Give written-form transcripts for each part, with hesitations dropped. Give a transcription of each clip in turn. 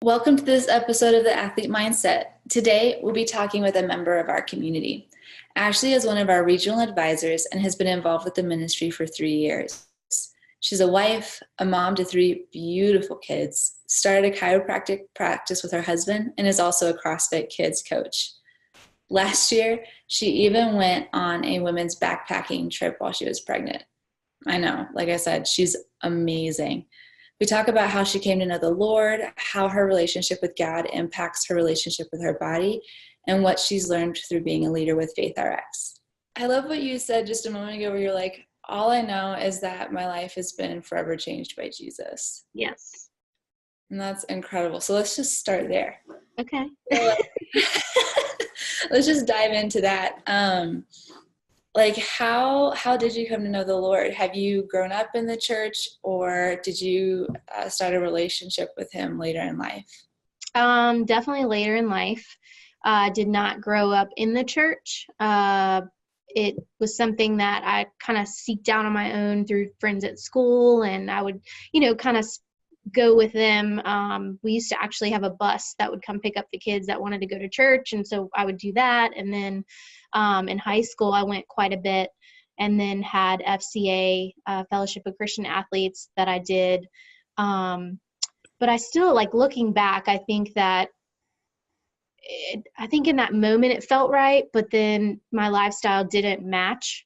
Welcome to this episode of the Athlete Mindset. Today, we'll be talking with a member of our community. Ashley is one of our regional advisors and has been involved with the ministry for 3 years. She's a wife, a mom to 3 beautiful kids, started a chiropractic practice with her husband, and is also a CrossFit kids coach. Last year, she even went on a women's backpacking trip while she was pregnant. I know, like I said, she's amazing. We talk about how she came to know the Lord, how her relationship with God impacts her relationship with her body, and what she's learned through being a leader with Faith RX. I love what you said just a moment ago where you're like, all I know is that my life has been forever changed by Jesus. Yes. And that's incredible. So let's just start there. Okay. Let's just dive into that. How did you come to know the Lord? Have you grown up in the church, or did you start a relationship with him later in life? Definitely later in life. Did not grow up in the church. It was something that I kind of seeked out on my own through friends at school, and I would, kind of go with them. We used to actually have a bus that would come pick up the kids that wanted to go to church, and so I would do that. And then in high school, I went quite a bit, and then had FCA, Fellowship of Christian Athletes, that I did. But I still, looking back, I think in that moment it felt right, but then my lifestyle didn't match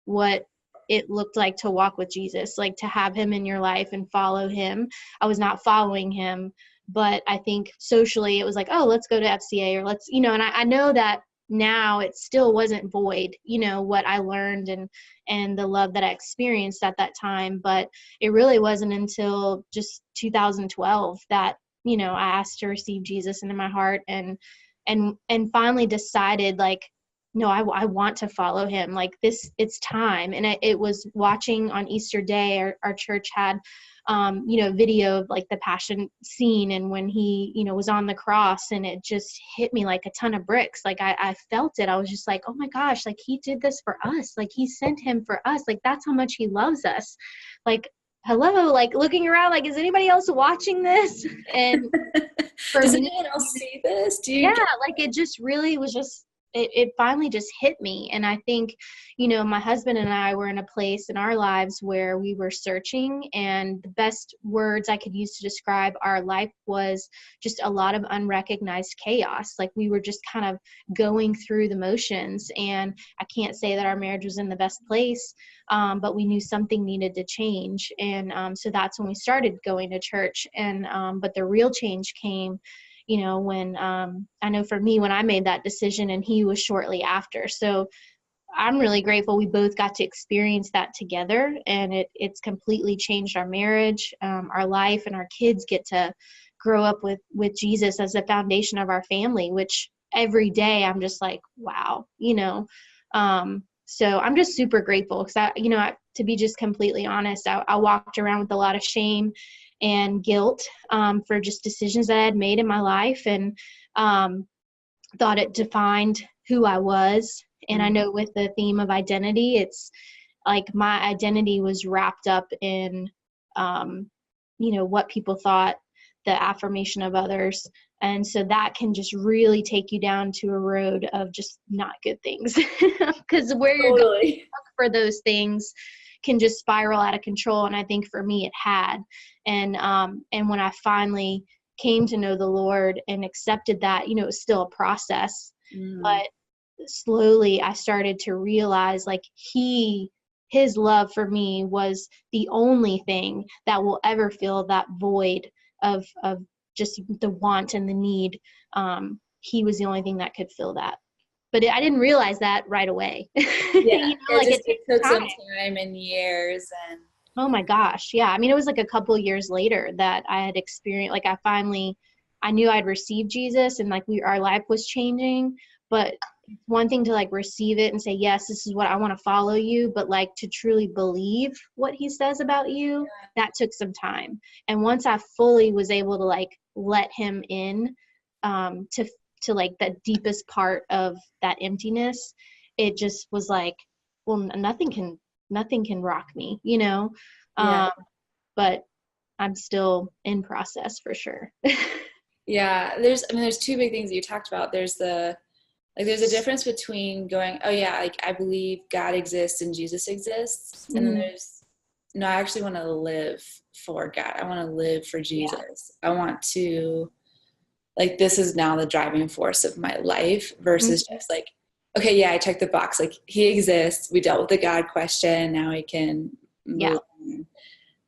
what it looked like to walk with Jesus, like to have him in your life and follow him. I was not following him, but I think socially it was like, oh, let's go to FCA, or let's, and I know that now it still wasn't void, what I learned and the love that I experienced at that time. But it really wasn't until just 2012 that, I asked to receive Jesus into my heart and finally decided, no, I want to follow him. It's time. And it was watching on Easter Day, our church had, video of the passion scene, and when he, was on the cross, and it just hit me like a ton of bricks. I felt it. I was just like, oh my gosh, he did this for us. He sent him for us. That's how much he loves us. Hello, looking around, is anybody else watching this? And does anyone else see this? It just really was just, it finally just hit me. And I think, my husband and I were in a place in our lives where we were searching, and the best words I could use to describe our life was just a lot of unrecognized chaos. We were just kind of going through the motions, and I can't say that our marriage was in the best place, but we knew something needed to change. And so that's when we started going to church. And but the real change came when I know for me, when I made that decision, and he was shortly after. So I'm really grateful we both got to experience that together, and it's completely changed our marriage, our life, and our kids get to grow up with Jesus as the foundation of our family, which every day I'm just like, wow, so I'm just super grateful because to be just completely honest, I walked around with a lot of shame and guilt for just decisions that I had made in my life, and thought it defined who I was. And I know with the theme of identity, it's my identity was wrapped up in, what people thought, the affirmation of others. And so that can just really take you down to a road of just not good things, because where you're going to look for those things can just spiral out of control. And I think for me, it had. And when I finally came to know the Lord and accepted that, it was still a process, but slowly I started to realize his love for me was the only thing that will ever fill that void of just the want and the need. He was the only thing that could fill that. But I didn't realize that right away. Yeah, it took some time and years. And oh my gosh, yeah. I mean, it was a couple years later that I had experienced, I knew I'd received Jesus, and our life was changing. But one thing to receive it and say, yes, this is what I want to follow you, but to truly believe what he says about you, that took some time. And once I fully was able to let him in, to that deepest part of that emptiness, it just was well, nothing can rock me, but I'm still in process for sure. Yeah, there's two big things that you talked about. There's there's a difference between going, oh yeah, like I believe God exists and Jesus exists. And then Mm, there's, no, I actually want to live for God. I want to live for yeah. Jesus. I want to, like, this is now the driving force of my life versus Mhm. just like, okay, yeah, I checked the box. Like he exists. We dealt with the God question. Now we can Yeah. move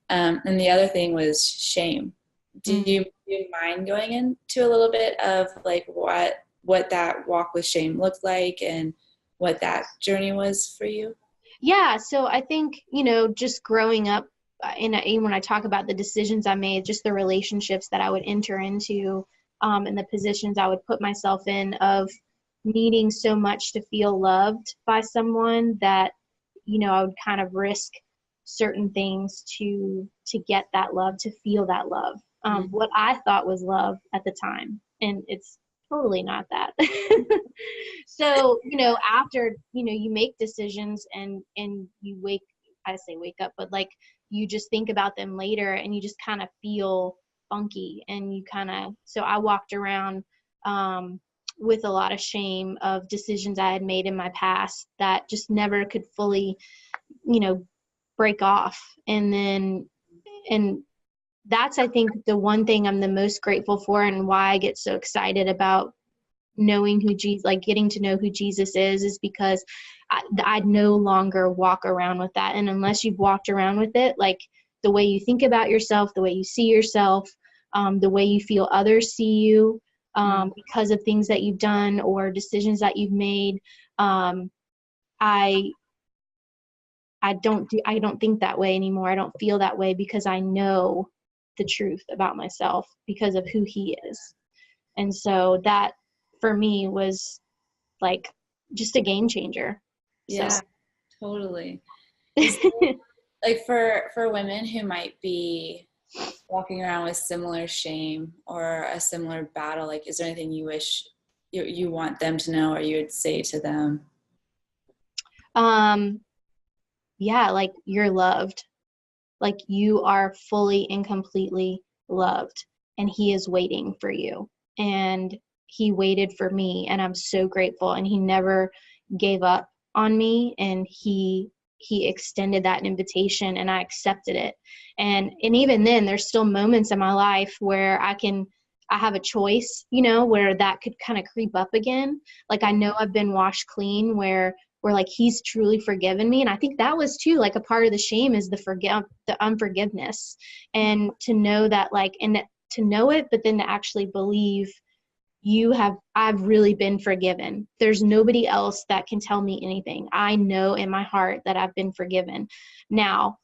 on. And the other thing was shame. Mm. Do you mind going into a little bit of like what that walk with shame looked like and what that journey was for you? Yeah, so I think, just growing up, and when I talk about the decisions I made, just the relationships that I would enter into, and the positions I would put myself in of needing so much to feel loved by someone that, I would kind of risk certain things to get that love, to feel that love. Mm-hmm. What I thought was love at the time, and it's totally not that. So, after, you make decisions and you I say wake up, but like you just think about them later and you just kind of feel funky and so I walked around with a lot of shame of decisions I had made in my past that just never could fully, you know, break off. And that's, I think, the one thing I'm the most grateful for and why I get so excited about knowing who Jesus, like getting to know who Jesus is because I no longer walk around with that. And unless you've walked around with it, like the way you think about yourself, the way you see yourself, the way you feel others see you, because of things that you've done or decisions that you've made, I I don't think that way anymore. I don't feel that way because I know the truth about myself because of who he is. And so that for me was like just a game changer. So Yeah, totally. Is like for women who might be walking around with similar shame or a similar battle, like is there anything you wish you want them to know or you would say to them? um yeah, like you're loved. Like you are fully and completely loved and he is waiting for you. And he waited for me and I'm so grateful and he never gave up on me and he extended that invitation and I accepted it. And even then there's still moments in my life where I have a choice, where that could kind of creep up again. Like I know I've been washed clean where like he's truly forgiven me. And I think that was too like a part of the shame is the unforgiveness. And to know that to know it, but then to actually believe I've really been forgiven. There's nobody else that can tell me anything. I know in my heart that I've been forgiven. Now,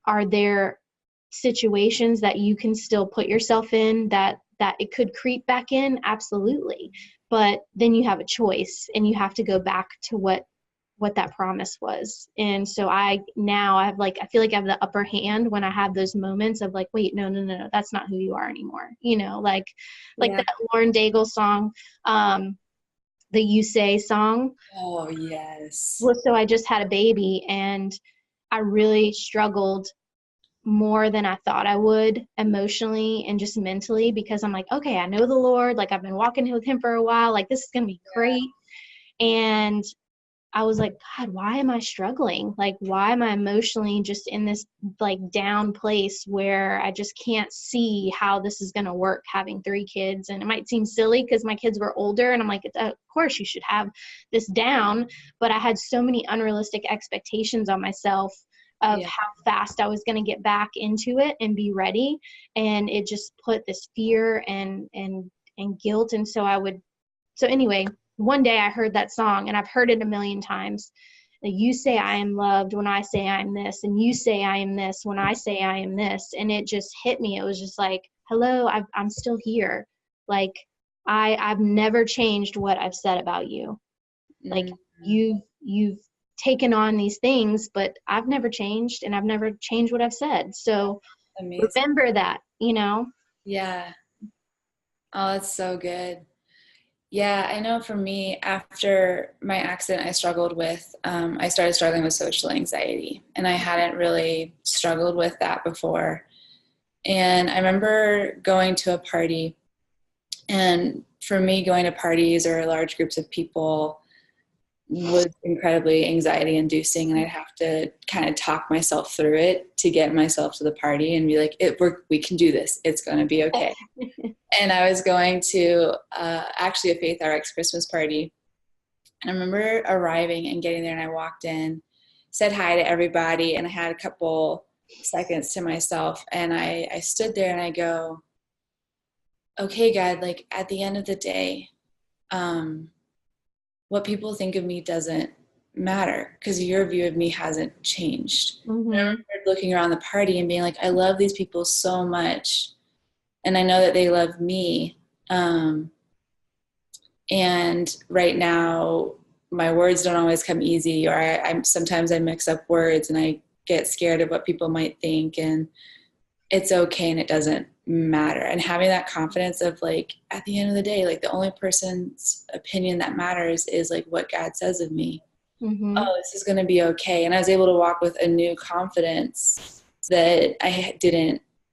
are there situations that you can still put yourself in that it could creep back in? Absolutely. But then you have a choice and you have to go back to what that promise was. And so I feel like I have the upper hand when I have those moments of like, wait, no, that's not who you are anymore. Like Yeah. that Lauren Daigle song, the You Say song. Oh, yes. Well, so I just had a baby and I really struggled more than I thought I would emotionally and just mentally because I'm like, okay, I know the Lord, like I've been walking with him for a while, like this is going to be great. And I was like, God, why am I struggling? Like, why am I emotionally just in this like down place where I just can't see how this is going to work having 3 kids? And it might seem silly because my kids were older and I'm like, of course you should have this down. But I had so many unrealistic expectations on myself of Yeah. how fast I was going to get back into it and be ready. And it just put this fear and guilt. And so anyway, one day I heard that song and I've heard it a million times. You say I am loved when I say I am this, and you say I am this when I say I am this. And it just hit me. It was just like, hello, I'm still here. Like I've never changed what I've said about you. Like Mm-hmm. you've taken on these things, but I've never changed and I've never changed what I've said. So Amazing. remember that. Yeah. Oh, that's so good. Yeah, I know for me, after my accident, I started struggling with social anxiety, and I hadn't really struggled with that before. And I remember going to a party, And for me, going to parties or large groups of people was incredibly anxiety inducing, and I'd have to kind of talk myself through it to get myself to the party and be like, we can do this. It's going to be okay. And I was going to actually a Faith RX Christmas party. And I remember arriving and getting there, and I walked in, said hi to everybody, and I had a couple seconds to myself. And I stood there and I go, okay, God, like at the end of the day, what people think of me doesn't matter because your view of me hasn't changed. Mm-hmm. I remember looking around the party and being like, I love these people so much. And I know that they love me. And right now, my words don't always come easy, or sometimes I mix up words and I get scared of what people might think, and it's okay and it doesn't matter. And having that confidence of like, at the end of the day, like the only person's opinion that matters is like what God says of me. Mm-hmm. Oh, this is going to be okay. And I was able to walk with a new confidence that I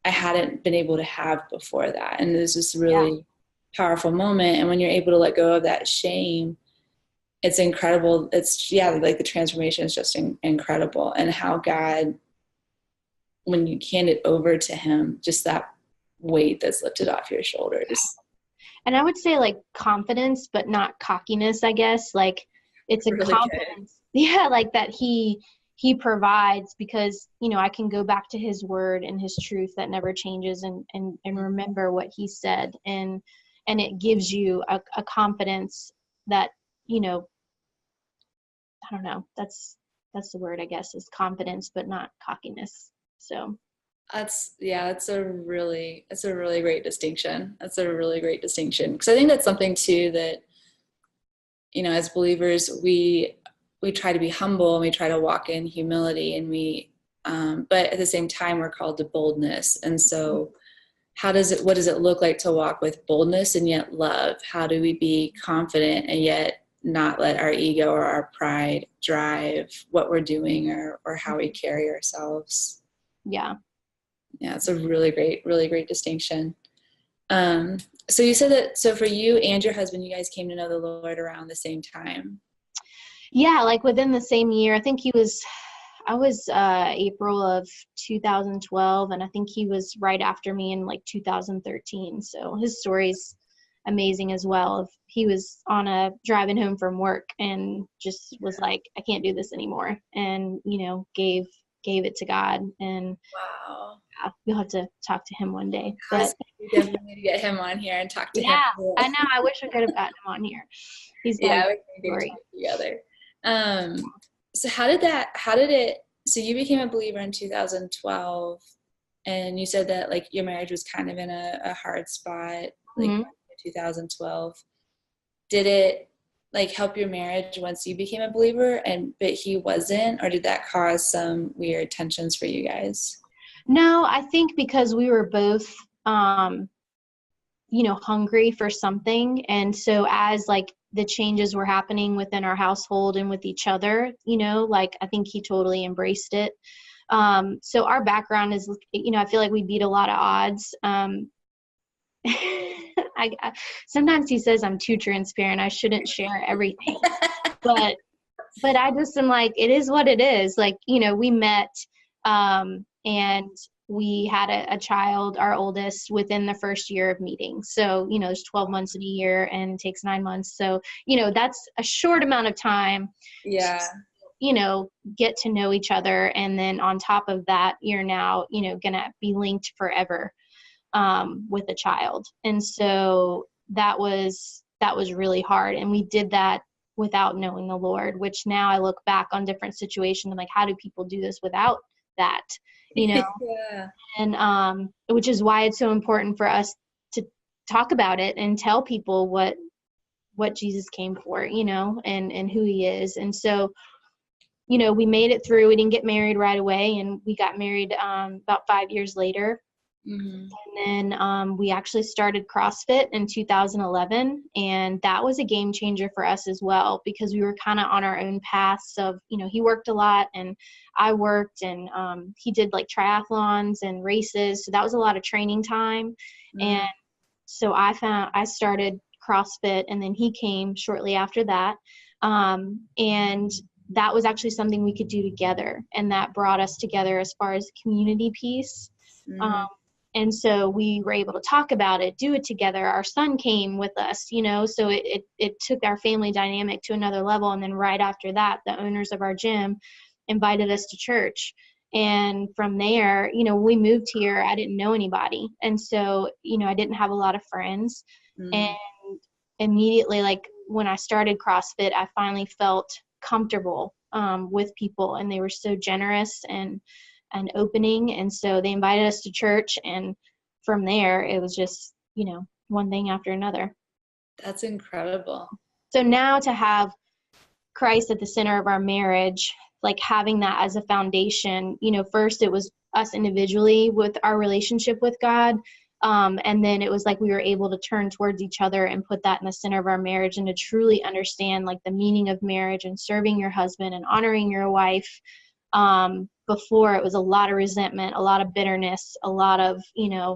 hadn't been able to have before that. And it was just a really powerful moment. And when you're able to let go of that shame, it's incredible. It's like the transformation is just incredible. And how God, when you hand it over to him, just that weight that's lifted off your shoulders. And I would say like confidence, but not cockiness, I guess. Like it's a really confidence. Good. Yeah. Like that he provides, because, you know, I can go back to his word and his truth that never changes and remember what he said. And it gives you a confidence that, you know, I don't know. That's the word, I guess, is confidence, but not cockiness. So that's a really great distinction. That's a really great distinction. Because I think that's something too that, you know, as believers, we try to be humble and we try to walk in humility, and but at the same time, we're called to boldness. And so what does it look like to walk with boldness and yet love? How do we be confident and yet not let our ego or our pride drive what we're doing or how we carry ourselves? Yeah, it's a really great distinction. So you said that, so for you and your husband, you guys came to know the Lord around the same time. Yeah, like within the same year. I think I was April of 2012, and I think he was right after me in like 2013. So his story's amazing as well. He was driving home from work and just was like, I can't do this anymore. And, you know, gave it to God. And wow. Yeah, you'll have to talk to him one day. But we definitely need to get him on here and talk to him. Yeah, I know. I wish I could have gotten him on here. He's got we can talk together. So so you became a believer in 2012, and you said that like your marriage was kind of in a hard spot, like in 2012. Did it like help your marriage once you became a believer but he wasn't, or did that cause some weird tensions for you guys? No, I think because we were both, you know, hungry for something. And so as like the changes were happening within our household and with each other, you know, like I think he totally embraced it. So our background is, you know, I feel like we beat a lot of odds. Sometimes he says I'm too transparent. I shouldn't share everything, but I just am like, it is what it is. Like, you know, we met, and we had a child, our oldest, within the first year of meeting. So, you know, there's 12 months in a year and it takes 9 months. So, you know, that's a short amount of time. Yeah. To, you know, get to know each other. And then on top of that, you're now, you know, going to be linked forever with a child. And so that was really hard. And we did that without knowing the Lord, which now I look back on different situations and like, how do people do this without that? You know? Yeah. And which is why it's so important for us to talk about it and tell people what Jesus came for, you know, and who he is. And so, you know, we made it through. We didn't get married right away, and we got married about 5 years later. Mm-hmm. And then we actually started CrossFit in 2011, and that was a game changer for us as well, because we were kind of on our own paths of, you know, he worked a lot and I worked, and he did like triathlons and races. So that was a lot of training time. Mm-hmm. And So I started CrossFit, and then he came shortly after that. And that was actually something we could do together. And that brought us together as far as community piece. Mm-hmm. And so we were able to talk about it, do it together. Our son came with us, so it took our family dynamic to another level. And then right after that, the owners of our gym invited us to church. And from there, when we moved here, I didn't know anybody. And so, I didn't have a lot of friends. Mm-hmm. And immediately, like when I started CrossFit, I finally felt comfortable with people, and they were so generous and opening. And so they invited us to church, and from there it was just, one thing after another. That's incredible. So now to have Christ at the center of our marriage, like having that as a foundation, first it was us individually with our relationship with God. And then it was like we were able to turn towards each other and put that in the center of our marriage, and to truly understand like the meaning of marriage and serving your husband and honoring your wife. Before, it was a lot of resentment, a lot of bitterness, a lot of,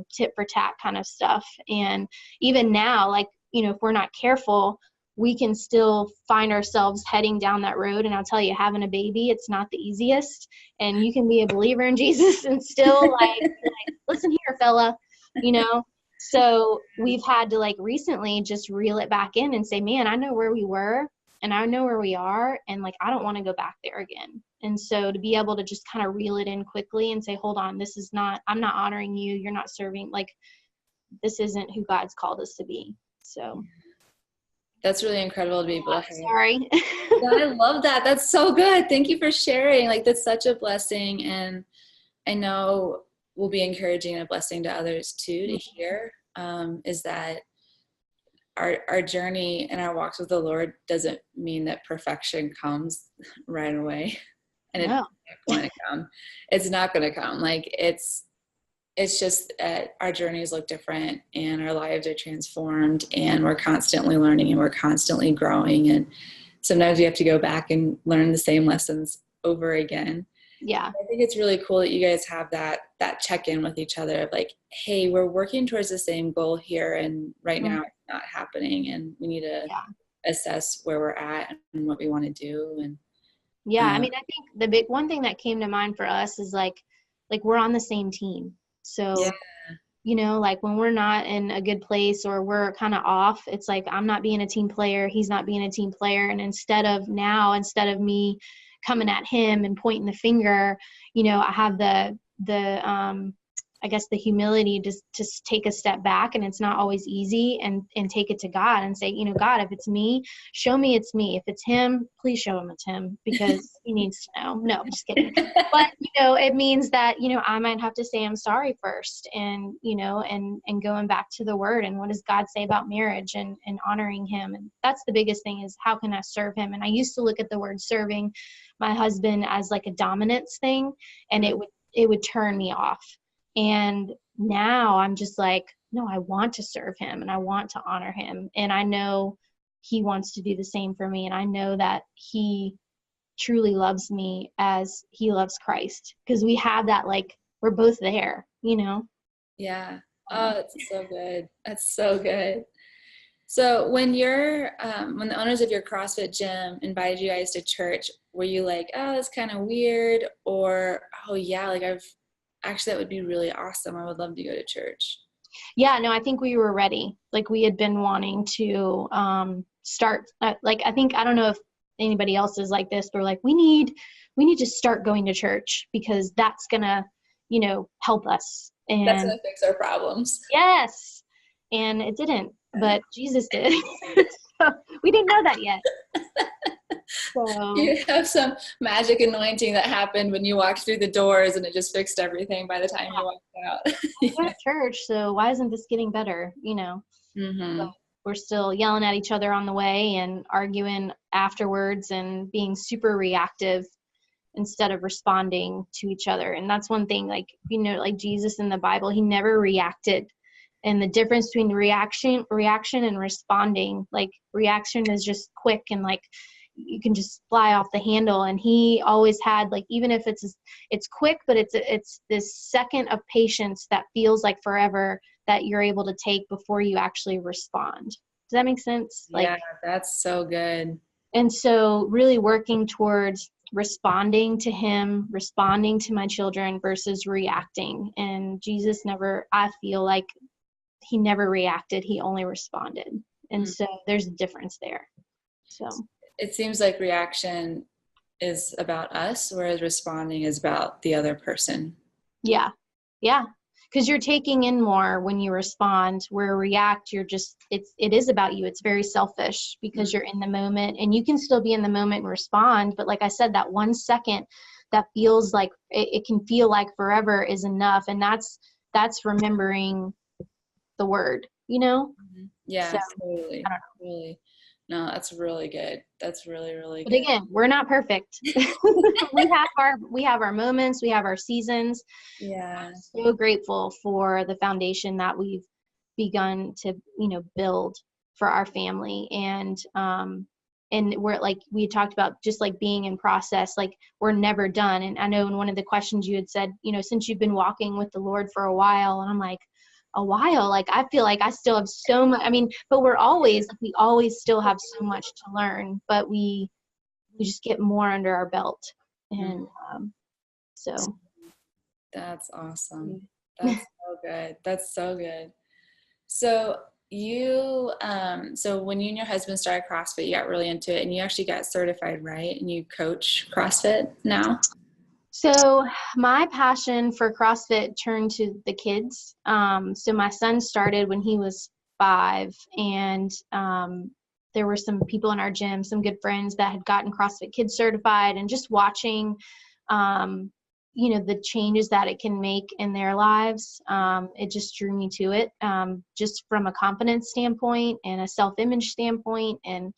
tit for tat kind of stuff. And even now, like, if we're not careful, we can still find ourselves heading down that road. And I'll tell you, having a baby, it's not the easiest. And you can be a believer in Jesus and still like listen here, fella, So we've had to like recently just reel it back in and say, man, I know where we were and I know where we are. And like, I don't want to go back there again. And so to be able to just kind of reel it in quickly and say, hold on, I'm not honoring you. You're not serving, like, this isn't who God's called us to be. So. That's really incredible to be able to hear. Sorry. I love that. That's so good. Thank you for sharing. Like, that's such a blessing. And I know will be encouraging and a blessing to others too, to hear, is that our journey and our walks with the Lord doesn't mean that perfection comes right away. And it's not going to come. It's not going to come. Like, it's just our journeys look different, and our lives are transformed, and we're constantly learning, and we're constantly growing. And sometimes we have to go back and learn the same lessons over again. Yeah. I think it's really cool that you guys have that check-in with each other of like, hey, we're working towards the same goal here, and right now it's not happening, and we need to assess where we're at and what we want to do. And I mean, I think the one thing that came to mind for us is like we're on the same team. So, like when we're not in a good place or we're kind of off, it's like, I'm not being a team player. He's not being a team player. And instead of me coming at him and pointing the finger, I have I guess the humility to just take a step back, and it's not always easy, and take it to God and say, God, if it's me, show me it's me. If it's him, please show him it's him, because he needs to know. No, I'm just kidding. But, it means that, I might have to say I'm sorry first, and, and going back to the word, and what does God say about marriage and honoring him. And that's the biggest thing, is how can I serve him? And I used to look at the word serving my husband as like a dominance thing, and it would turn me off. And now I'm just like, no, I want to serve him, and I want to honor him. And I know he wants to do the same for me. And I know that he truly loves me as he loves Christ, because we have that, like, we're both there, Yeah. Oh, that's so good. That's so good. So when when the owners of your CrossFit gym invited you guys to church, were you like, oh, that's kind of weird? Or, oh yeah, like actually, that would be really awesome. I would love to go to church. Yeah, no, I think we were ready. Like, we had been wanting to start, like, I don't know if anybody else is like this, but we're like, we need to start going to church, because that's going to, help us. And that's going to fix our problems. Yes. And it didn't, but Jesus did. So we didn't know that yet. So you have some magic anointing that happened when you walked through the doors, and it just fixed everything by the time you walked out. We went to church, so why isn't this getting better? Mm-hmm. So we're still yelling at each other on the way and arguing afterwards and being super reactive instead of responding to each other. And that's one thing, like, like Jesus in the Bible, he never reacted. And the difference between reaction and responding, like, reaction is just quick and like you can just fly off the handle. And he always had, like, even if it's quick, but it's this second of patience that feels like forever, that you're able to take before you actually respond. Does that make sense? Yeah, that's so good. And so really working towards responding to him, responding to my children versus reacting. And Jesus never, I feel like he never reacted. He only responded. And so there's a difference there. So it seems like reaction is about us, whereas responding is about the other person. Yeah. Because you're taking in more when you respond, where react, it is about you. It's very selfish because you're in the moment, and you can still be in the moment and respond. But like I said, that 1 second that feels like it can feel like forever is enough. And that's remembering the word, Yeah, so, totally. Really. No, that's really good. That's really, really good. But again, we're not perfect. we have our moments, we have our seasons. Yeah. I'm so grateful for the foundation that we've begun to, build for our family. And we're, like we talked about, just like being in process, like we're never done. And I know in one of the questions you had said, since you've been walking with the Lord for a while, and I'm like, a while, like I feel like I still have so much. But we always still have so much to learn, but we just get more under our belt. And so that's awesome. That's so good. That's so good. So you so when you and your husband started CrossFit, you got really into it, and you actually got certified, right? And you coach CrossFit now? So my passion for CrossFit turned to the kids. So my son started when he was 5, and there were some people in our gym, some good friends that had gotten CrossFit Kids certified, and just watching, the changes that it can make in their lives. It just drew me to it, just from a confidence standpoint and a self-image standpoint. And,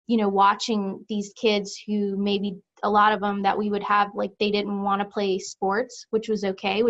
watching these kids who maybe a lot of them that we would have, like, they didn't want to play sports, which was okay,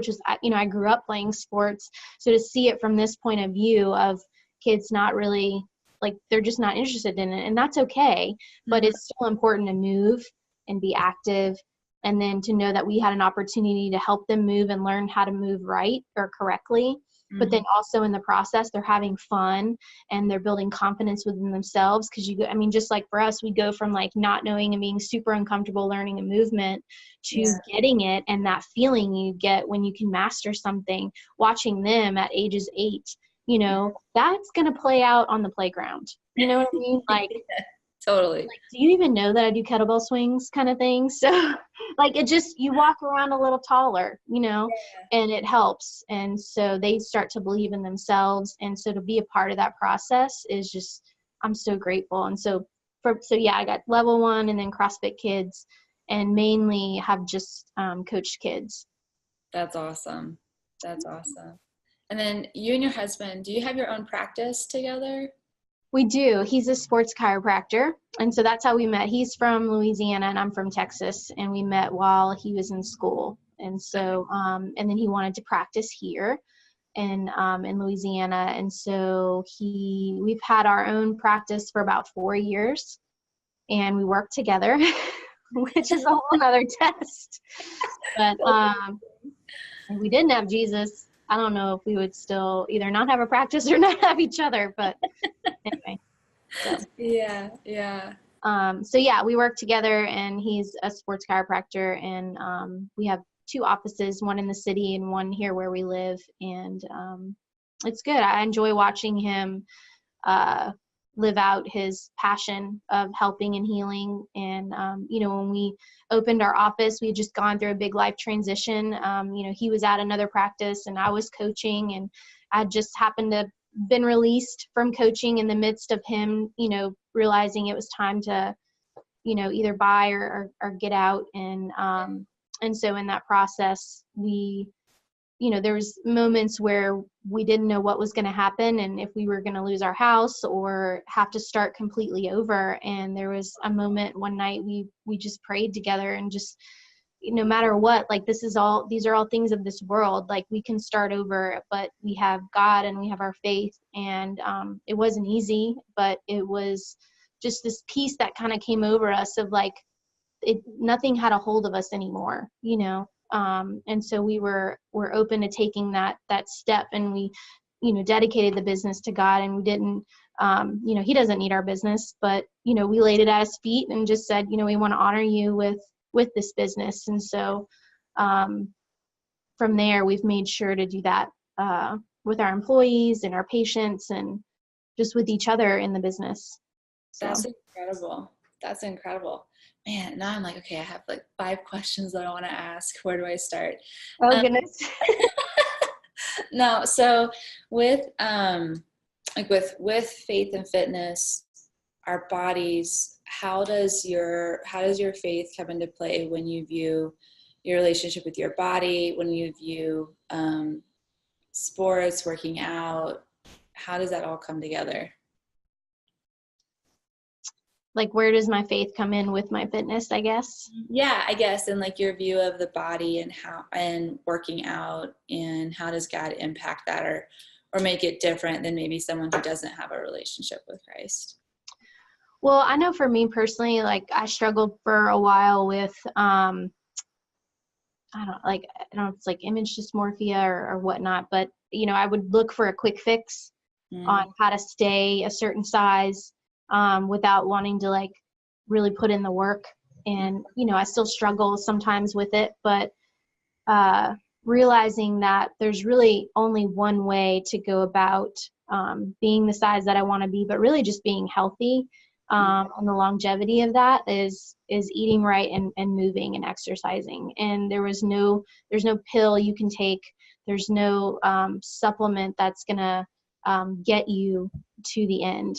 I grew up playing sports. So to see it from this point of view of kids not really, like, they're just not interested in it, and that's okay. But it's still important to move and be active. And then to know that we had an opportunity to help them move and learn how to move right or correctly. But then also in the process, they're having fun and they're building confidence within themselves. Because just like for us, we go from like not knowing and being super uncomfortable learning a movement to getting it, and that feeling you get when you can master something, watching them at ages 8, that's going to play out on the playground. You know what I mean? Like, totally. Like, do you even know that I do kettlebell swings kind of thing? So like, you walk around a little taller, and it helps. And so they start to believe in themselves. And so to be a part of that process is just, I'm so grateful. And so I got level 1 and then CrossFit Kids, and mainly have just coached kids. That's awesome. That's awesome. And then you and your husband, do you have your own practice together? We do. He's a sports chiropractor. And so that's how we met. He's from Louisiana and I'm from Texas. And we met while he was in school. And so, and then he wanted to practice here in Louisiana. And so we've had our own practice for about 4 years, and we work together, which is a whole other test. But if we didn't have Jesus, I don't know if we would still either not have a practice or not have each other, but anyway. So. Yeah. We work together, and he's a sports chiropractor, and we have 2 offices, one in the city and one here where we live. And it's good. I enjoy watching him live out his passion of helping and healing. And, when we opened our office, we had just gone through a big life transition. He was at another practice and I was coaching, and I just happened to been released from coaching in the midst of him, realizing it was time to, either buy or get out. And so in that process, there was moments where we didn't know what was going to happen and if we were going to lose our house or have to start completely over. And there was a moment one night we just prayed together and just, no matter what, like, these are all things of this world. Like, we can start over, but we have God and we have our faith. And it wasn't easy, but it was just this peace that kind of came over us of like, nothing had a hold of us anymore, And so we're open to taking that step, and we, dedicated the business to God, and we didn't, he doesn't need our business, but, we laid it at his feet and just said, we want to honor you with this business. And so, from there, we've made sure to do that, with our employees and our patients and just with each other in the business. So. That's incredible. That's incredible. Man, now I'm like, okay, I have like 5 questions that I want to ask. Where do I start? Oh, goodness. No, so with with faith and fitness, our bodies, how does your faith come into play when you view your relationship with your body, when you view sports, working out? How does that all come together? Like, where does my faith come in with my fitness, I guess? Yeah, I guess. And like your view of the body and working out, and how does God impact that or make it different than maybe someone who doesn't have a relationship with Christ? Well, I know for me personally, like I struggled for a while with, I don't know if it's like image dysmorphia or whatnot, but I would look for a quick fix on how to stay a certain size, without wanting to like really put in the work. And, I still struggle sometimes with it, but, realizing that there's really only one way to go about, being the size that I want to be, but really just being healthy. And the longevity of that is eating right and moving and exercising. And there's no pill you can take. There's no, supplement that's going to, get you to the end,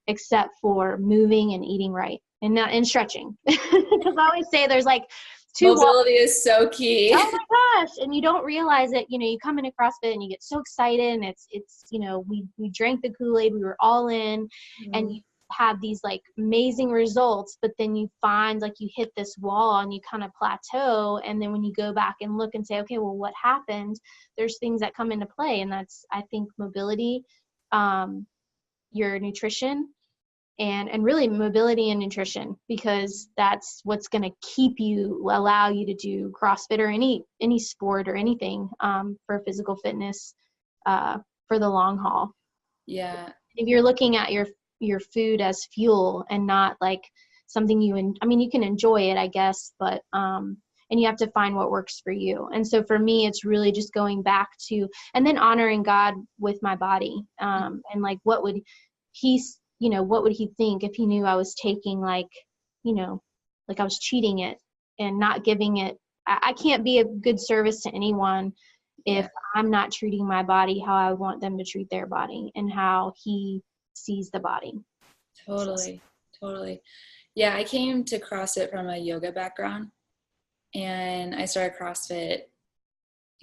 except for moving and eating right and stretching. Because I always say there's like mobility is so key. Oh my gosh. And you don't realize it, you come into CrossFit and you get so excited, and it's, we drank the Kool-Aid, we were all in, and you have these like amazing results, but then you find like you hit this wall and you kind of plateau. And then when you go back and look and say, okay, well, what happened? There's things that come into play. And that's, I think, mobility, your nutrition, and really mobility and nutrition, because that's what's going to allow you to do CrossFit or any sport or anything, for physical fitness, for the long haul. Yeah. If you're looking at your food as fuel and not like something you can enjoy it, I guess, but, and you have to find what works for you. And so for me, it's really just going back to, and then honoring God with my body. And like, what would he think if he knew I was taking like I was cheating it and not giving it. I can't be a good service to anyone if I'm not treating my body how I want them to treat their body and how he sees the body. Totally. Yeah, I came to CrossFit from a yoga background, and I started CrossFit,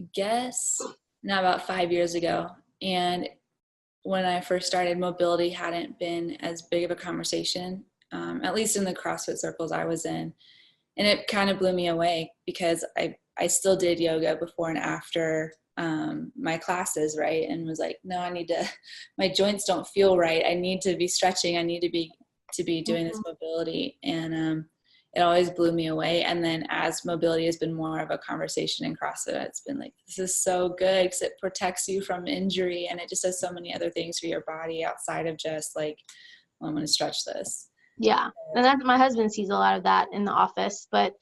I guess, now about 5 years ago. And when I first started, mobility hadn't been as big of a conversation, at least in the CrossFit circles I was in. And it kind of blew me away, because I still did yoga before and after my classes, right? And was like, no, my joints don't feel right. I need to be stretching. I need to be doing this mobility. And it always blew me away. And then as mobility has been more of a conversation in CrossFit, it's been like, this is so good because it protects you from injury, and it just does so many other things for your body outside of just like, well, I'm going to stretch this. Yeah. And my husband sees a lot of that in the office, but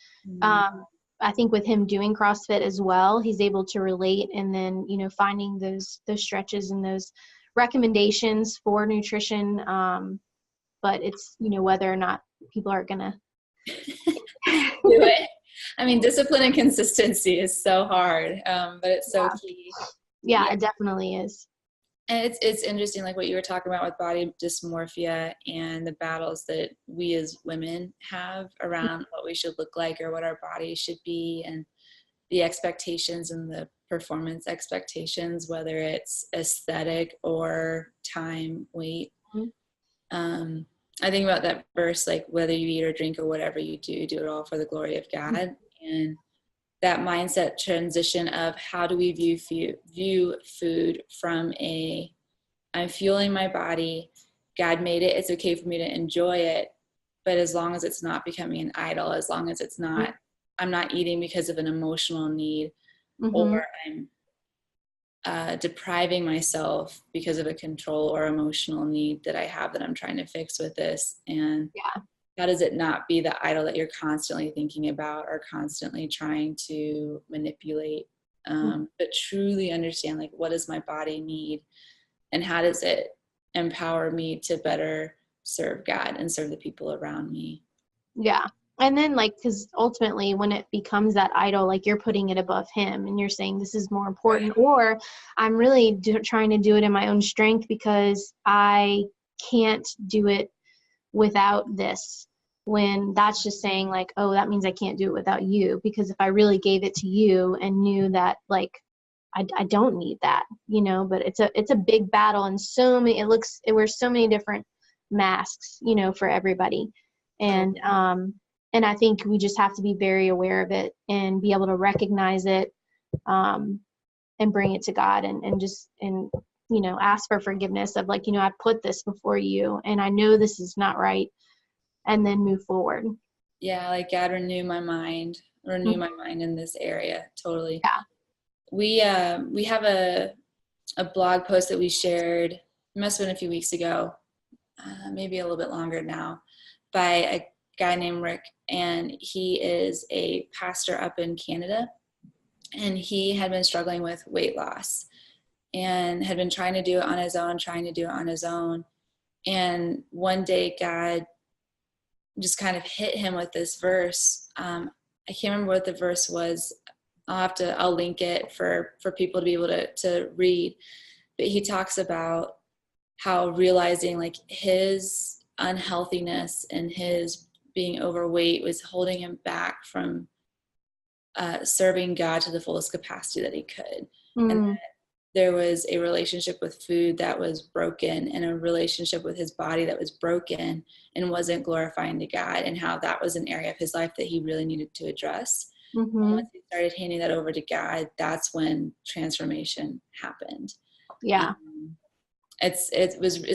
I think with him doing CrossFit as well, he's able to relate, and then, finding those stretches and those recommendations for nutrition. But it's, whether or not people are going to do it. I mean, discipline and consistency is so hard, but it's so key. Yeah, it definitely is. And it's interesting, like what you were talking about with body dysmorphia and the battles that we as women have around what we should look like or what our body should be, and the expectations and the performance expectations, whether it's aesthetic or time, weight. I think about that verse, like, whether you eat or drink or whatever you do it all for the glory of God. And that mindset transition of how do we view food from I'm fueling my body, God made it, it's okay for me to enjoy it, but as long as it's not becoming an idol, as long as it's not I'm not eating because of an emotional need, Mm-hmm. or I'm depriving myself because of a control or emotional need that I have that I'm trying to fix with this. And Yeah. how does it not be the idol that you're constantly thinking about or constantly trying to manipulate, but truly understand, like, what does my body need and how does it empower me to better serve God and serve the people around me? Yeah. And then, like, because ultimately when it becomes that idol, like, you're putting it above him and you're saying this is more important, or I'm really trying to do it in my own strength because I can't do it without this, when that's just saying, like, oh, that means I can't do it without you, because if I really gave it to you and knew that, like, I don't need that, but it's a big battle, and it wears so many different masks, for everybody. And and I think we just have to be very aware of it and be able to recognize it, and bring it to God, and just, ask for forgiveness of, like, I put this before you and I know this is not right, and then move forward. Yeah, like, God, renew my mind in this area. Totally. Yeah. We have a blog post that we shared, it must have been a few weeks ago, maybe a little bit longer now, by a guy named Rick, and he is a pastor up in Canada, and he had been struggling with weight loss and had been trying to do it on his own. And one day God just kind of hit him with this verse. I can't remember what the verse was. I'll link it for people to be able to read. But he talks about how realizing, like, his unhealthiness and his being overweight was holding him back from serving God to the fullest capacity that he could. And that there was a relationship with food that was broken and a relationship with his body that was broken and wasn't glorifying to God, and how that was an area of his life that he really needed to address. And once he started handing that over to God, that's when transformation happened. Yeah. It's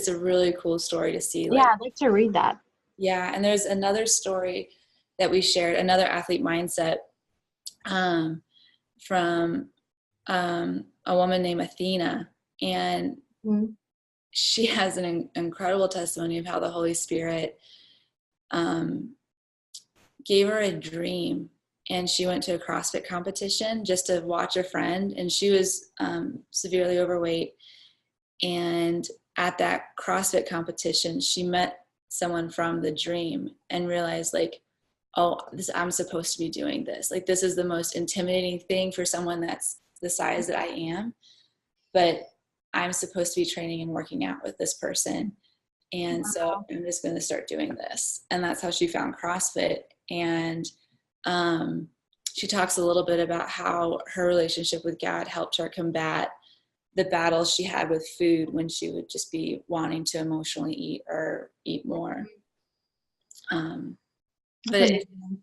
a really cool story to see. Yeah, Like, I'd like to read that. yeah. And there's another story that we shared, another athlete mindset, from a woman named Athena. And she has an incredible testimony of how the Holy Spirit gave her a dream. And she went to a CrossFit competition just to watch a friend. And she was severely overweight. And at that CrossFit competition, she met someone from the dream and realized, like, oh, I'm supposed to be doing this. Like, this is the most intimidating thing for someone that's the size that I am, but I'm supposed to be training and working out with this person. And so I'm just going to start doing this. And that's how she found CrossFit. And she talks a little bit about how her relationship with God helped her combat the battles she had with food when she would just be wanting to emotionally eat or eat more. But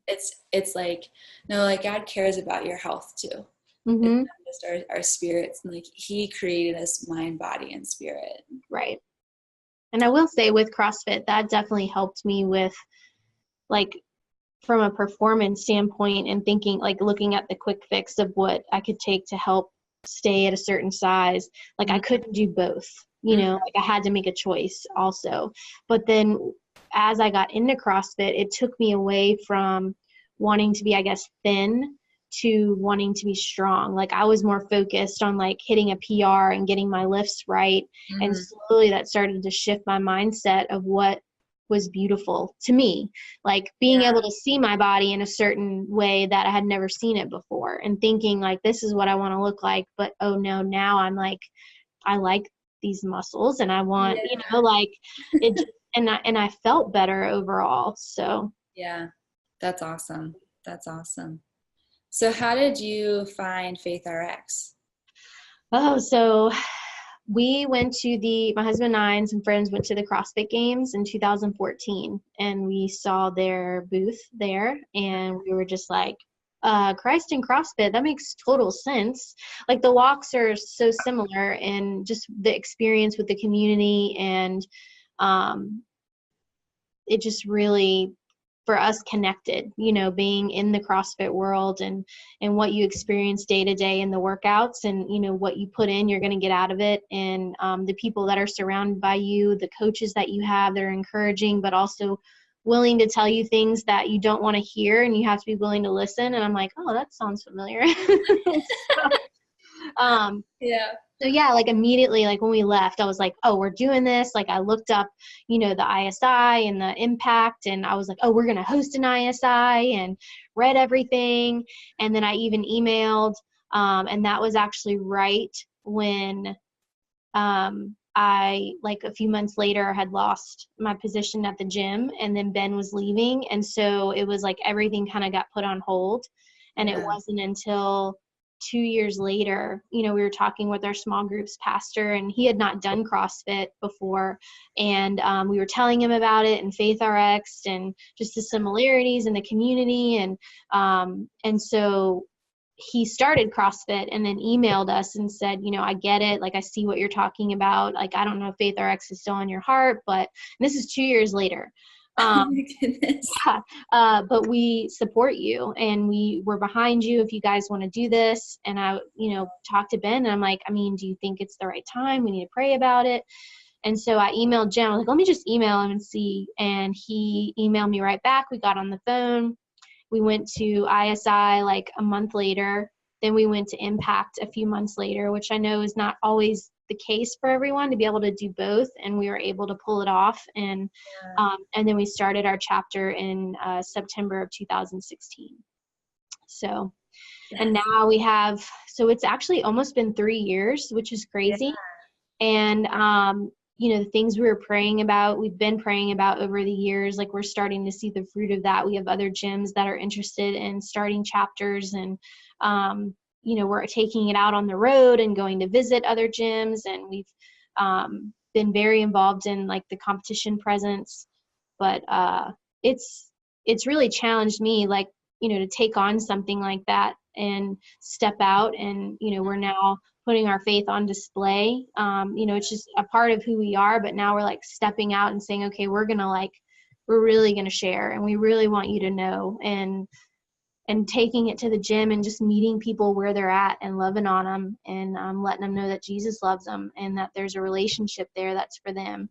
it's like, no, like, God cares about your health too. It's not just our spirits. And, like, he created us mind, body, and spirit. Right. And I will say, with CrossFit, that definitely helped me with, like, from a performance standpoint, and thinking, like, looking at the quick fix of what I could take to help stay at a certain size. Like, I couldn't do both, like, I had to make a choice also. But then as I got into CrossFit, it took me away from wanting to be, I guess, thin, to wanting to be strong. Like, I was more focused on, like, hitting a PR and getting my lifts right. And slowly that started to shift my mindset of what was beautiful to me, like being able to see my body in a certain way that I had never seen it before, and thinking, like, this is what I want to look like. But oh no, now I'm like, I like these muscles and I want, like, it just, and I felt better overall. So yeah, that's awesome. So how did you find Faith RX? so we went to my husband and I and some friends went to the CrossFit Games in 2014, and we saw their booth there, and we were just like, Christ and CrossFit, that makes total sense. Like, the walks are so similar, and just the experience with the community, and it just really for us connected, being in the CrossFit world and what you experience day to day in the workouts, and, what you put in, you're going to get out of it. And the people that are surrounded by you, the coaches that you have that are encouraging, but also willing to tell you things that you don't want to hear, and you have to be willing to listen. And I'm like, oh, that sounds familiar. Yeah. So yeah, like immediately, like when we left, I was like, oh, we're doing this. Like I looked up, the ISI and the impact, and I was like, oh, we're going to host an ISI, and read everything. And then I even emailed, and that was actually right when I, like a few months later, had lost my position at the gym, and then Ben was leaving. And so it was like everything kind of got put on hold. And it wasn't until 2 years later, we were talking with our small groups pastor, and he had not done CrossFit before. And we were telling him about it and Faith RX and just the similarities in the community. And so he started CrossFit and then emailed us and said, I get it. Like, I see what you're talking about. Like, I don't know if Faith RX is still on your heart, but this is 2 years later. Oh my goodness. But we support you, and we're behind you if you guys want to do this. And I, talked to Ben, and I'm like, do you think it's the right time? We need to pray about it. And so I emailed Jen. I was like, let me just email him and see. And he emailed me right back. We got on the phone. We went to ISI like a month later. Then we went to Impact a few months later, which I know is not always the case for everyone to be able to do both. And we were able to pull it off. And then we started our chapter in September of 2016. So, and now we have, so it's actually almost been 3 years, which is crazy. And, the things we were praying about, we've been praying about over the years, like we're starting to see the fruit of that. We have other gyms that are interested in starting chapters, and, we're taking it out on the road and going to visit other gyms. And we've been very involved in like the competition presence, but it's really challenged me, like, to take on something like that and step out. And, we're now putting our faith on display. It's just a part of who we are, but now we're like stepping out and saying, okay, we're really going to share, and we really want you to know, and taking it to the gym and just meeting people where they're at and loving on them, and letting them know that Jesus loves them and that there's a relationship there that's for them.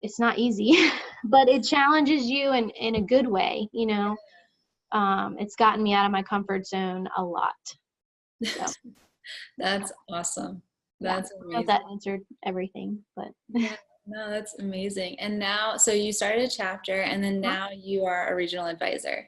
It's not easy, but it challenges you in a good way. It's gotten me out of my comfort zone a lot. So. That's awesome. That's amazing. I hope that answered everything, but yeah, no, that's amazing. And now, so you started a chapter, and then now you are a regional advisor.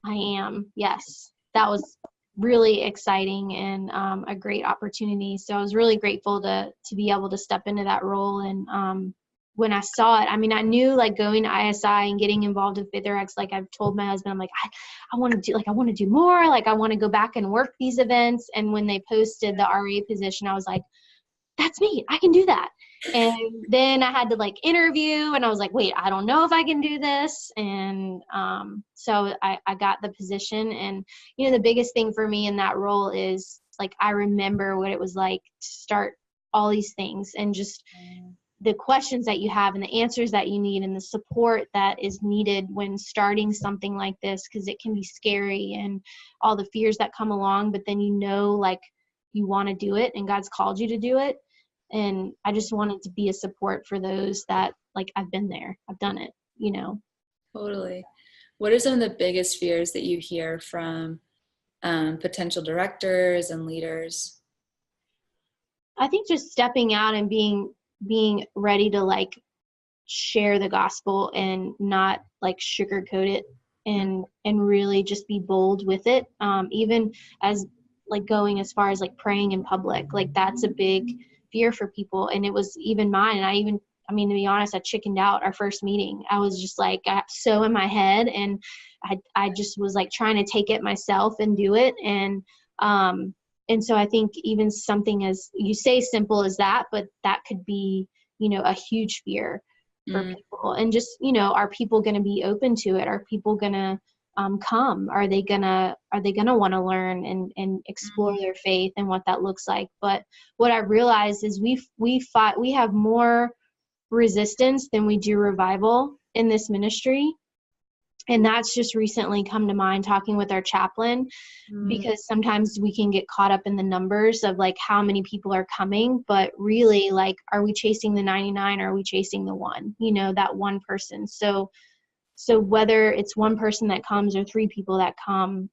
I am. Yes. That was really exciting and a great opportunity. So I was really grateful to be able to step into that role. And when I saw it, I knew, like, going to ISI and getting involved with Faith RX, like I've told my husband, I'm like, I want to do more. Like, I want to go back and work these events. And when they posted the RA position, I was like, that's me. I can do that. And then I had to like interview, and I was like, wait, I don't know if I can do this. And so I got the position. And, the biggest thing for me in that role is, like, I remember what it was like to start all these things, and just the questions that you have and the answers that you need and the support that is needed when starting something like this, because it can be scary and all the fears that come along, but then like you want to do it and God's called you to do it. And I just wanted to be a support for those that, like, I've been there, I've done it, Totally. What are some of the biggest fears that you hear from potential directors and leaders? I think just stepping out and being ready to, like, share the gospel and not, like, sugarcoat it, and really just be bold with it. Even as, like, going as far as, like, praying in public, like, that's a big fear for people. And it was even mine. And to be honest, I chickened out our first meeting. I was just like, I got so in my head, and I just was like trying to take it myself and do it. And so I think even something as, you say, simple as that, but that could be, a huge fear for people. And just, are people going to be open to it? Are people going to come? Are they gonna want to learn and explore their faith and what that looks like? But what I realized is we have more resistance than we do revival in this ministry. And that's just recently come to mind talking with our chaplain, because sometimes we can get caught up in the numbers of like how many people are coming, but really, like, are we chasing the 99 or are we chasing the one, that one person? So whether it's one person that comes or 3 people that come,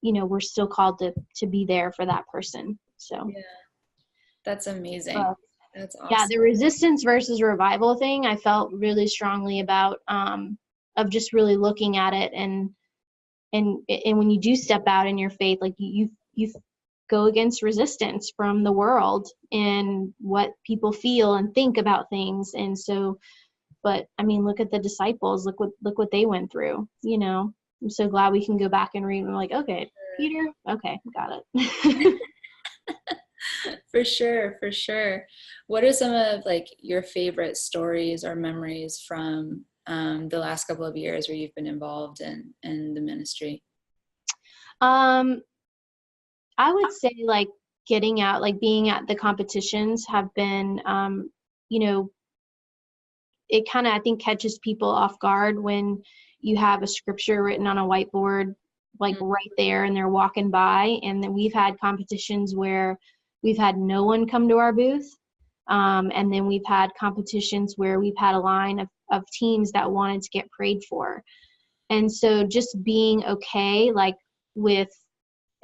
we're still called to be there for that person. So Yeah, that's amazing. but, That's awesome. yeah, the resistance versus revival thing, I felt really strongly about, of just really looking at it, and when you do step out in your faith, like you go against resistance from the world and what people feel and think about things. And so, but I mean, look at the disciples, look what they went through, I'm so glad we can go back and read and we're like, okay, Peter, okay, got it. For sure, for sure. What are some of like your favorite stories or memories from the last couple of years where you've been involved in the ministry? I would say like getting out, like being at the competitions have been, it kind of, I think, catches people off guard when you have a scripture written on a whiteboard, like right there, and they're walking by. And then we've had competitions where we've had no one come to our booth. And then we've had competitions where we've had a line of teams that wanted to get prayed for. And so just being okay, like with,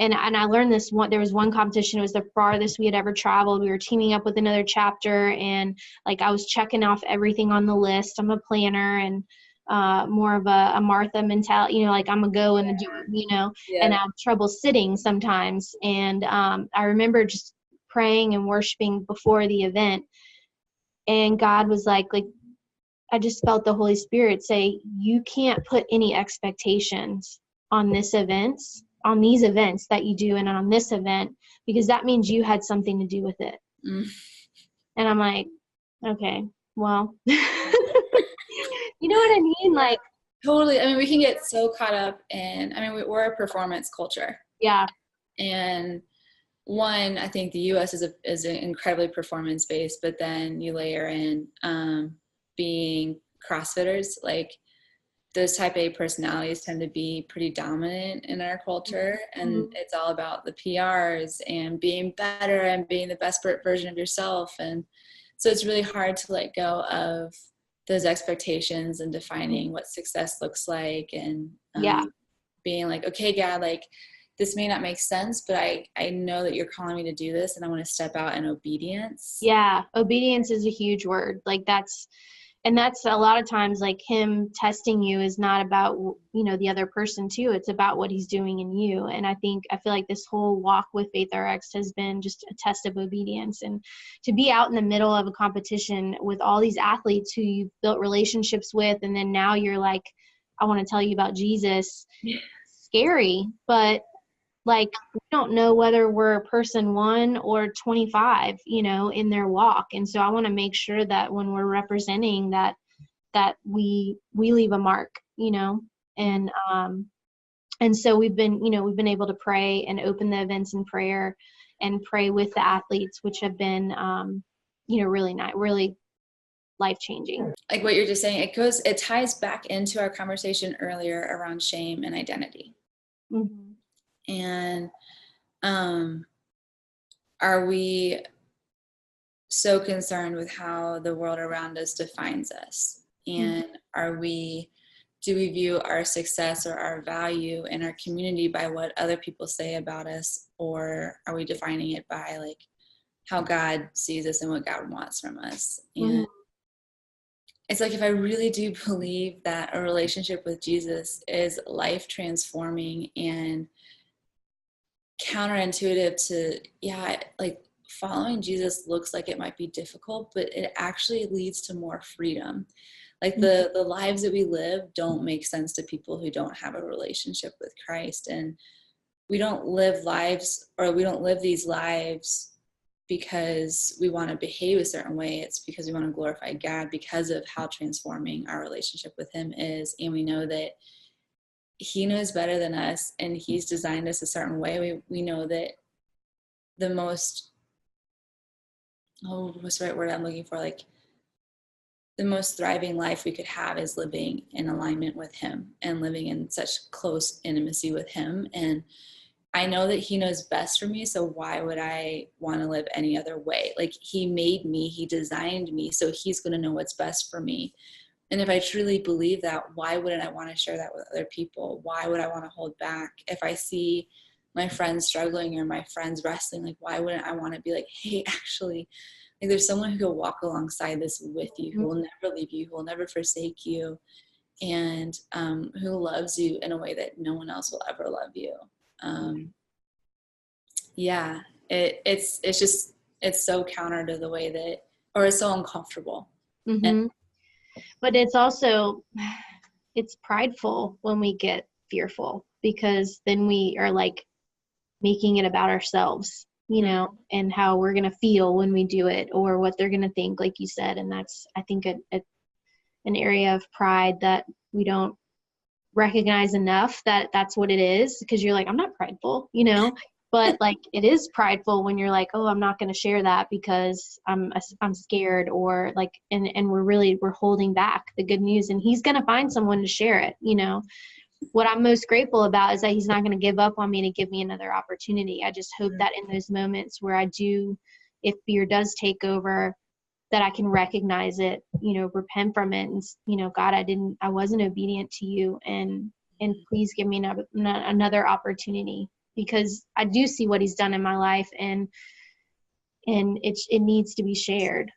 and I learned this one, there was one competition, it was the farthest we had ever traveled. We were teaming up with another chapter, and like I was checking off everything on the list. I'm a planner and more of a Martha mentality, like I'm a go and a do, and I have trouble sitting sometimes. And I remember just praying and worshiping before the event, and God was like I just felt the Holy Spirit say, you can't put any expectations on these events that you do and on this event, because that means you had something to do with it. And I'm like, okay, well, you know what I mean? Like, totally. I mean, we can get so caught up in, I mean, we're a performance culture. Yeah. And one, I think the US is incredibly performance based, but then you layer in being CrossFitters, like those type A personalities tend to be pretty dominant in our culture. And it's all about the PRs and being better and being the best version of yourself. And so it's really hard to let go of those expectations and defining what success looks like, and being like, okay, God, like this may not make sense, but I know that you're calling me to do this, and I want to step out in obedience. Yeah. Obedience is a huge word. Like that's a lot of times, like him testing you is not about, the other person too. It's about what he's doing in you. And I feel like this whole walk with Faith RX has been just a test of obedience. And to be out in the middle of a competition with all these athletes who you've built relationships with, and then now you're like, I want to tell you about Jesus. Scary, but like, we don't know whether we're person 1 or 25, in their walk. And so I want to make sure that when we're representing that we leave a mark, and so we've been able to pray and open the events in prayer and pray with the athletes, which have been, really nice, really life-changing. Like what you're just saying, it ties back into our conversation earlier around shame and identity. And are we so concerned with how the world around us defines us? And do we view our success or our value in our community by what other people say about us? Or are we defining it by like how God sees us and what God wants from us? And it's like, if I really do believe that a relationship with Jesus is life transforming and counterintuitive to, like following Jesus looks like it might be difficult, but it actually leads to more freedom. Like the lives that we live don't make sense to people who don't have a relationship with Christ. And we don't live these lives because we want to behave a certain way. It's because we want to glorify God because of how transforming our relationship with him is. And we know that he knows better than us, and he's designed us a certain way. We know that the most, what's the right word I'm looking for? Like the most thriving life we could have is living in alignment with him and living in such close intimacy with him. And I know that he knows best for me, so why would I want to live any other way? Like, he made me, he designed me, so he's going to know what's best for me. And if I truly believe that, why wouldn't I want to share that with other people? Why would I want to hold back? If I see my friends struggling or my friends wrestling, like, why wouldn't I want to be like, hey, actually, like, there's someone who will walk alongside this with you, who will never leave you, who will never forsake you, and who loves you in a way that no one else will ever love you. Yeah, it's so counter to the way that, or it's so uncomfortable. Mm-hmm. But it's also, it's prideful when we get fearful, because then we are like making it about ourselves, you know, and how we're going to feel when we do it, or what they're going to think, like you said. And that's, I think, an area of pride that we don't recognize enough, that that's what it is. Because you're like, I'm not prideful, you know, but like, it is prideful when you're like, oh, I'm not going to share that because I'm scared, or like, and we're holding back the good news, and he's going to find someone to share it. You know, what I'm most grateful about is that he's not going to give up on me to give me another opportunity. I just hope that in those moments where I do, if fear does take over, that I can recognize it, you know, repent from it, and, you know, God, I wasn't obedient to you, and please give me another opportunity, because I do see what he's done in my life, and it needs to be shared.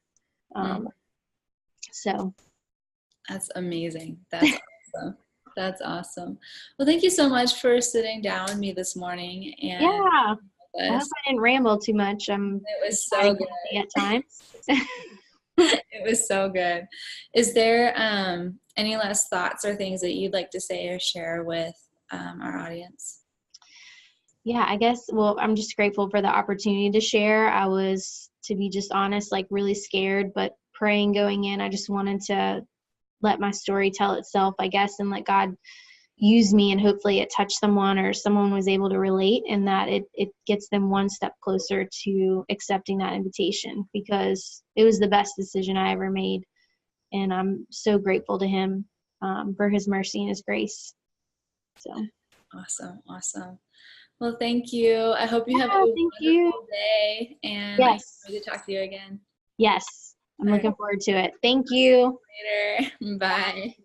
So. That's amazing. That's awesome. That's awesome. Well, thank you so much for sitting down with me this morning. And yeah, I hope I didn't ramble too much. It was so good at times. It was so good. Is there any last thoughts or things that you'd like to say or share with our audience? Yeah, I guess, well, I'm just grateful for the opportunity to share. I was, to be just honest, like really scared, but praying going in. I just wanted to let my story tell itself, I guess, and let God use me, and hopefully it touched someone, or someone was able to relate, and that it gets them one step closer to accepting that invitation, because it was the best decision I ever made. And I'm so grateful to him for his mercy and his grace. So Awesome. Well, thank you. I hope you have a wonderful day, and I can't wait to talk to you again. Yes, I'm looking forward to it. Thank you. Later. Bye.